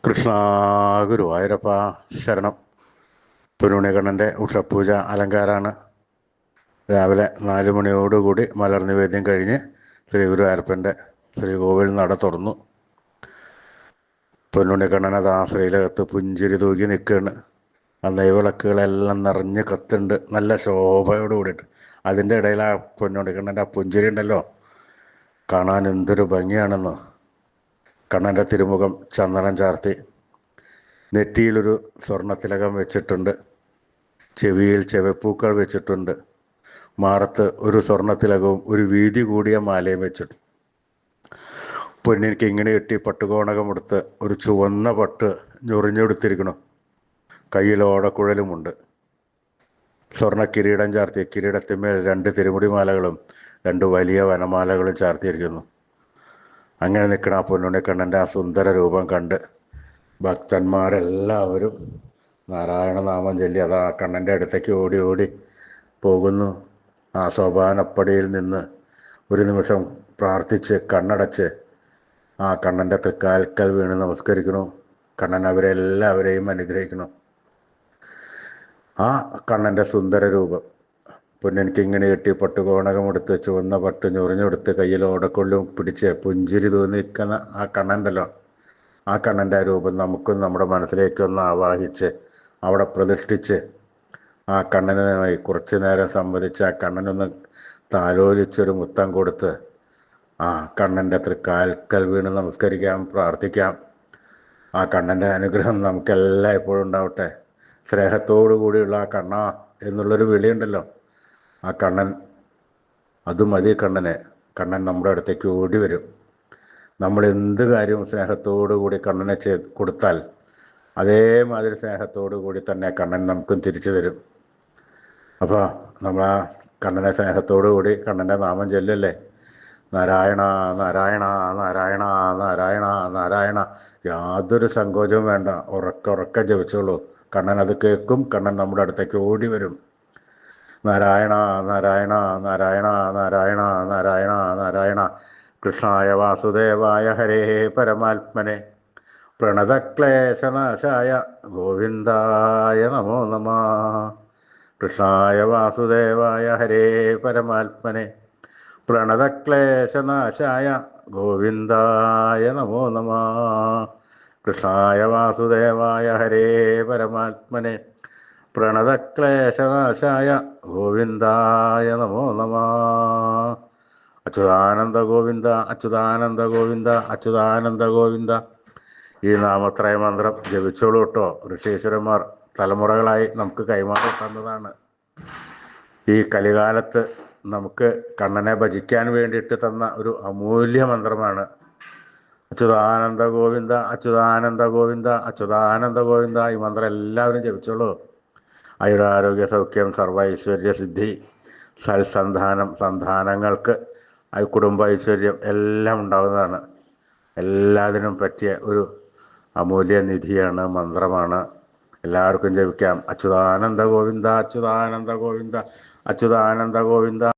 കൃഷ്ണ ഗുരുവായൂരപ്പ ശരണം. പൊന്നുണികണ്ണൻ്റെ ഉഷപൂജ അലങ്കാരമാണ്. രാവിലെ 4 മണിയോടുകൂടി മലർ നിവേദ്യം കഴിഞ്ഞ് ശ്രീ ഗുരുവായൂരപ്പൻ്റെ ശ്രീകോവിൽ നട തുറന്നു. പൊന്നുണികണ്ണനത് ആ ശ്രീലകത്ത് പുഞ്ചിരി തൂക്കി നിൽക്കുകയാണ്. ആ നെയ്വിളക്കുകളെല്ലാം നിറഞ്ഞ് കത്തുണ്ട്, നല്ല ശോഭയോട് കൂടിയിട്ട്. അതിൻ്റെ ഇടയിൽ ആ പൊന്നുണികണ്ണൻ്റെ ആ പുഞ്ചിരി ഉണ്ടല്ലോ, കാണാൻ എന്തൊരു ഭംഗിയാണെന്ന്. കണ്ണൻ്റെ തിരുമുഖം ചന്ദനം ചാർത്തി, നെറ്റിയിലൊരു സ്വർണ്ണത്തിലകം വെച്ചിട്ടുണ്ട്, ചെവിയിൽ ചെവപ്പൂക്കൾ വെച്ചിട്ടുണ്ട്, മാറത്ത് ഒരു സ്വർണ്ണത്തിലകവും ഒരു വീതി കൂടിയ മാലയും വെച്ചിട്ടുണ്ട്. പൊന്നിനിക്ക് ഇങ്ങനെ കെട്ടി പട്ടുകോണകമെടുത്ത് ഒരു ചുവന്ന പട്ട് ഞൊറിഞ്ഞെടുത്തിരിക്കണം. കയ്യിൽ ഓടക്കുഴലുമുണ്ട്. സ്വർണ്ണ കിരീടം ചാർത്തി, കിരീടത്തിന്മേൽ 2 തിരുമുടി മാലകളും 2 വലിയ വനമാലകളും ചാർത്തിയിരിക്കുന്നു. അങ്ങനെ നിൽക്കണ ആ പൊന്നുണ്ണിക്കണ്ണൻ്റെ ആ സുന്ദര രൂപം കണ്ട് ഭക്തന്മാരെല്ലാവരും നാരായണ നാമം ചൊല്ലി അതാ കണ്ണൻ്റെ അടുത്തേക്ക് ഓടി ഓടി പോകുന്നു. ആ സോപാനപ്പടിയിൽ നിന്ന് ഒരു നിമിഷം പ്രാർത്ഥിച്ച് കണ്ണടച്ച് ആ കണ്ണൻ്റെ തൃക്കാൽക്കൽ വീണ് നമസ്കരിക്കണു. കണ്ണൻ അവരെല്ലാവരെയും അനുഗ്രഹിക്കണം. ആ കണ്ണൻ്റെ സുന്ദര രൂപം പൊന്നെനിക്ക് ഇങ്ങനെ കെട്ടി പട്ടുകോണകമെടുത്ത് ചുവന്ന പട്ട് ഞൊറിഞ്ഞെടുത്ത് കയ്യിൽ ഓടക്കൊള്ളും പിടിച്ച് പുഞ്ചിരി തോന്നിയിരിക്കുന്ന ആ കണ്ണൻ്റെല്ലോ, ആ കണ്ണൻ്റെ രൂപം നമുക്കും നമ്മുടെ മനസ്സിലേക്കൊന്ന് ആവാഹിച്ച് അവിടെ പ്രതിഷ്ഠിച്ച് ആ കണ്ണനുമായി കുറച്ചു നേരം സംവദിച്ച് ആ കണ്ണനൊന്ന് താലോലിച്ചൊരു മുത്തം കൊടുത്ത് ആ കണ്ണൻ്റെ തൃക്കാൽക്കൽ വീണ് നമസ്കരിക്കാം, പ്രാർത്ഥിക്കാം. ആ കണ്ണൻ്റെ അനുഗ്രഹം നമുക്കെല്ലാം എപ്പോഴും ഉണ്ടാവട്ടെ. സ്നേഹത്തോടു കൂടിയുള്ള ആ കണ്ണ എന്നുള്ളൊരു വിളിയുണ്ടല്ലോ, ആ കണ്ണൻ അത് മതി. കണ്ണൻ നമ്മുടെ അടുത്തേക്ക് ഓടി വരും. നമ്മൾ എന്ത് കാര്യവും സ്നേഹത്തോടു കൂടി കണ്ണനെ കൊടുത്താൽ അതേമാതിരി സ്നേഹത്തോടു കൂടി തന്നെ കണ്ണൻ നമുക്കും തിരിച്ചു തരും. അപ്പോൾ നമ്മൾ ആ കണ്ണനെ സ്നേഹത്തോടു കൂടി കണ്ണൻ്റെ നാമം ചൊല്ലല്ലേ, നാരായണ നാരായണ നാരായണ നാരായണ നാരായണ. യാതൊരു സങ്കോചവും വേണ്ട, ഉറക്കെ ജപിച്ചോളൂ. കണ്ണൻ അത് കേൾക്കും. കണ്ണൻ നമ്മുടെ അടുത്തേക്ക് ഓടി വരും. നാരായണ നാരായണ നാരായണ നാരായണ നാരായണ നാരായണ. കൃഷ്ണായ വാസുദേവായ ഹരേ പരമാത്മനെ പ്രണതക്ലേശനാശായ ഗോവിന്ദായ നമോ നമഃ. കൃഷ്ണായ വാസുദേവായ ഹരേ പരമാത്മനെ പ്രണതക്ലേശനാശായ ഗോവിന്ദായ നമോ നമഃ. കൃഷ്ണായ വാസുദേവായ ഹരേ പരമാത്മനെ പ്രണതക്ലേശനാശായ ഗോവിന്ദായ നമോ നമഃ. അച്യുതാനന്ദ ഗോവിന്ദ അച്യുതാനന്ദ ഗോവിന്ദ അച്യുതാനന്ദ ഗോവിന്ദ. ഈ നാമത്രയ മന്ത്രം ജപിച്ചോളൂ കേട്ടോ. ഋഷീശ്വരന്മാർ തലമുറകളായി നമുക്ക് കൈമാറി തന്നതാണ്. ഈ കലികാലത്ത് നമുക്ക് കണ്ണനെ ഭജിക്കാൻ വേണ്ടിയിട്ട് തന്ന ഒരു അമൂല്യ മന്ത്രമാണ്. അച്യുതാനന്ദ ഗോവിന്ദ അച്യുതാനന്ദ ഗോവിന്ദ അച്യുതാനന്ദ ഗോവിന്ദ. ഈ മന്ത്രം എല്ലാവരും ജപിച്ചോളൂ. ആയുരാരോഗ്യ സൗഖ്യം, സർവ്വ ഐശ്വര്യ സിദ്ധി, സൽസന്ധാനം, സന്താനങ്ങൾക്ക് കുടുംബ ഐശ്വര്യം എല്ലാം ഉണ്ടാകുന്നതാണ്. എല്ലാത്തിനും പറ്റിയ ഒരു അമൂല്യ നിധിയാണ്, മന്ത്രമാണ്. എല്ലാവർക്കും ജപിക്കാം. അച്യുതാനന്ദ ഗോവിന്ദ അച്യുതാനന്ദ ഗോവിന്ദ അച്യുതാനന്ദ ഗോവിന്ദ.